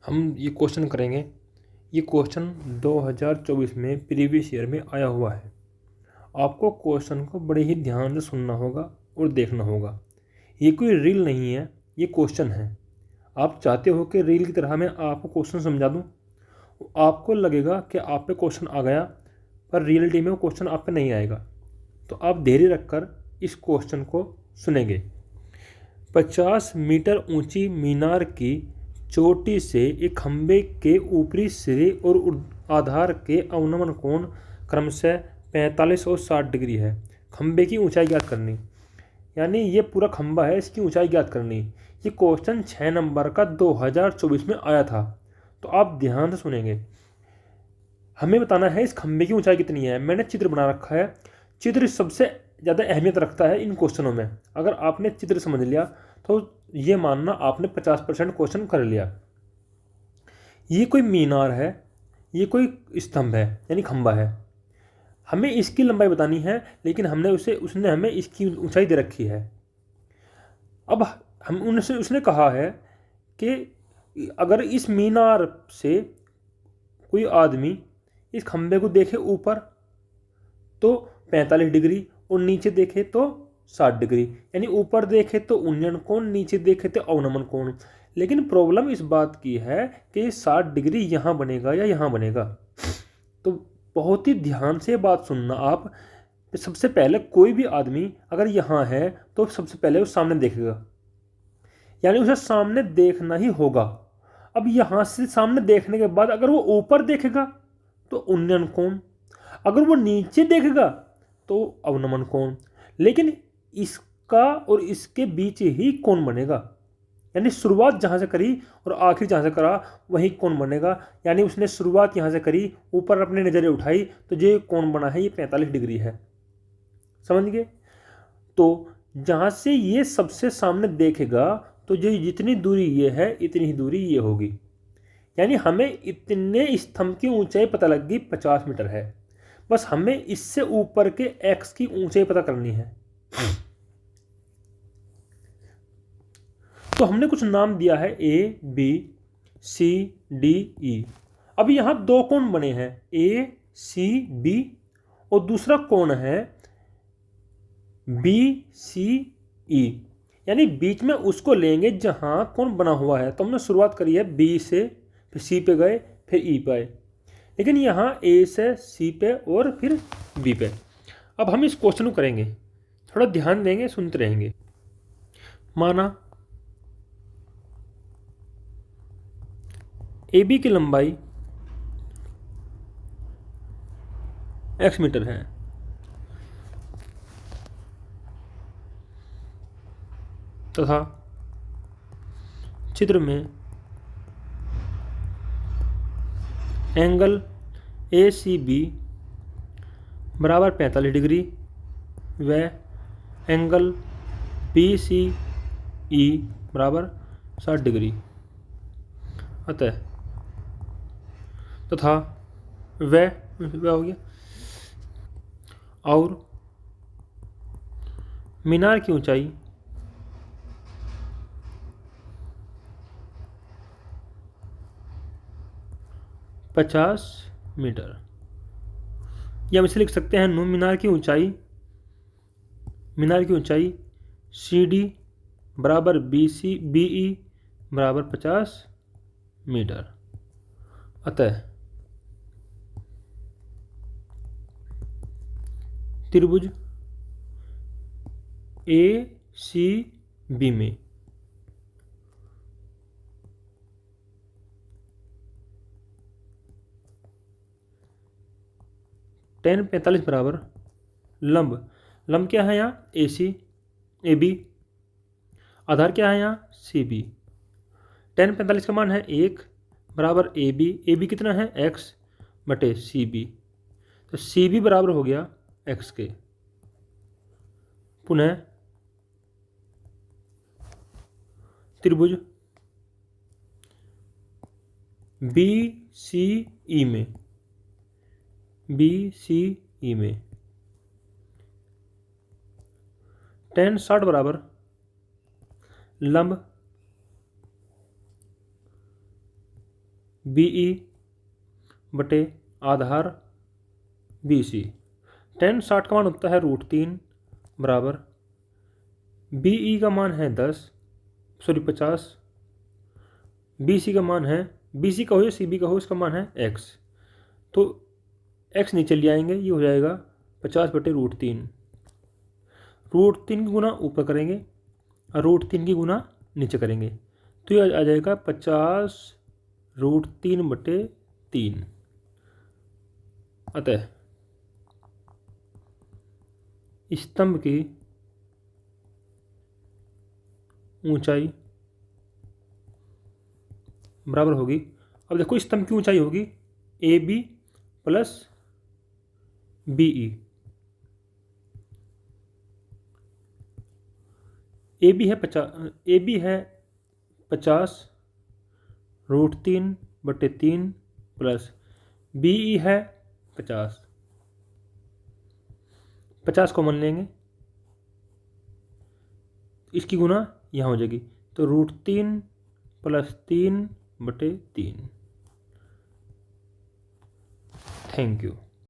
हम ये क्वेश्चन करेंगे। ये क्वेश्चन 2024 में प्रीवियस ईयर में आया हुआ है। आपको क्वेश्चन को बड़े ही ध्यान से सुनना होगा और देखना होगा। ये कोई रील नहीं है, ये क्वेश्चन है। आप चाहते हो कि रील की तरह मैं आपको क्वेश्चन समझा दूँ, आपको लगेगा कि आप पे क्वेश्चन आ गया, पर रियलिटी में वो क्वेश्चन आप पे नहीं आएगा। तो आप धैर्य रखकर इस क्वेश्चन को सुनेंगे। 50 मीटर ऊंची मीनार की चोटी से एक खंबे के ऊपरी सिरे और आधार के अवनमन कोण क्रमशः 45 और 60 डिग्री है। खंबे की ऊंचाई ज्ञात करनी, यानी ये पूरा खंबा है, इसकी ऊंचाई ज्ञात करनी। ये क्वेश्चन 6 नंबर का 2024 में आया था। तो आप ध्यान से सुनेंगे। हमें बताना है इस खंबे की ऊंचाई कितनी है। मैंने चित्र बना रखा है। चित्र सबसे ज़्यादा अहमियत रखता है इन क्वेश्चनों में। अगर आपने चित्र समझ लिया तो ये मानना आपने 50% क्वेश्चन कर लिया। ये कोई मीनार है, ये कोई स्तंभ है, यानी खंबा है। हमें इसकी लंबाई बतानी है, लेकिन उसने हमें इसकी ऊंचाई दे रखी है। अब उसने कहा है कि अगर इस मीनार से कोई आदमी इस खंबे को देखे ऊपर तो 45 डिग्री और नीचे देखे तो 60 डिग्री, यानी ऊपर देखे तो उन्नयन कोण, नीचे देखे तो अवनमन कोण। लेकिन प्रॉब्लम इस बात की है कि 60 डिग्री यहाँ बनेगा या यहाँ बनेगा। तो बहुत ही ध्यान से बात सुनना आप। सबसे पहले कोई भी आदमी अगर यहाँ है तो सबसे पहले उस सामने देखेगा, यानी उसे सामने देखना ही होगा। अब यहाँ से सामने देखने के बाद अगर वो ऊपर देखेगा तो उन्नयन कोण, अगर वो नीचे देखेगा तो अवनमन कोण। लेकिन इसका और इसके बीच ही कोण बनेगा, यानी शुरुआत जहाँ से करी और आखिर जहाँ से करा वही कोण बनेगा। यानी उसने शुरुआत यहाँ से करी, ऊपर अपने नज़रें उठाई तो जो कोण बना है ये 45 डिग्री है। समझ गए? तो जहाँ से ये सबसे सामने देखेगा तो जो जितनी दूरी ये है इतनी ही दूरी ये होगी। यानी हमें इतने स्तंभ की ऊंचाई पता लग गई 50 मीटर है। बस हमें इससे ऊपर के एक्स की ऊंचाई पता करनी है। तो हमने कुछ नाम दिया है ए, बी, सी, डी, ई। अब यहां दो कोण बने हैं, ए, सी, बी, और दूसरा कोण है बी, सी, ई। यानी बीच में उसको लेंगे जहां कोण बना हुआ है। तो हमने शुरुआत करी है बी से, फिर सी पे गए, फिर ई पे आए। लेकिन यहाँ ए से सी पे और फिर बी पे। अब हम इस क्वेश्चन को करेंगे, थोड़ा ध्यान देंगे, सुनते रहेंगे। माना ए बी की लंबाई x मीटर है, तथा चित्र में एंगल ए सी बी बराबर 45 डिग्री व एंगल बी सी ई बराबर 60 डिग्री अतः तथा वह हो गया। और मीनार की ऊंचाई 50 मीटर, या हम इसे लिख सकते हैं मीनार की ऊंचाई सी डी बराबर बी सी बी ई बराबर 50 मीटर। अतः त्रिभुज ए सी बी में tan 45 बराबर लंब क्या है यहाँ ए सी ए बी, आधार क्या है यहाँ सी बी। tan 45 का मान है 1 बराबर ए बी कितना है x बटे सी बी। तो सी बी बराबर हो गया x के। पुनः त्रिभुज बी सी ई में tan 60 बराबर लंब BE बटे आधार BC। tan 60 का मान होता है √3 बराबर BE का मान है 50, BC का मान है, BC का हो या CB का हो, इसका मान है x। तो x नीचे ले आएंगे, ये हो जाएगा 50 बटे √3। √3 की गुना ऊपर करेंगे और √3 की गुना नीचे करेंगे, तो ये आ जाएगा 50 √3 बटे 3। अतः स्तंभ की ऊंचाई बराबर होगी, अब देखो स्तंभ की ऊंचाई होगी AB प्लस BE। AB है 50 √3 बटे 3 प्लस BE है 50। 50 कॉमन लेंगे, इसकी गुना यहाँ हो जाएगी, तो √3 प्लस 3 बटे 3। Thank you.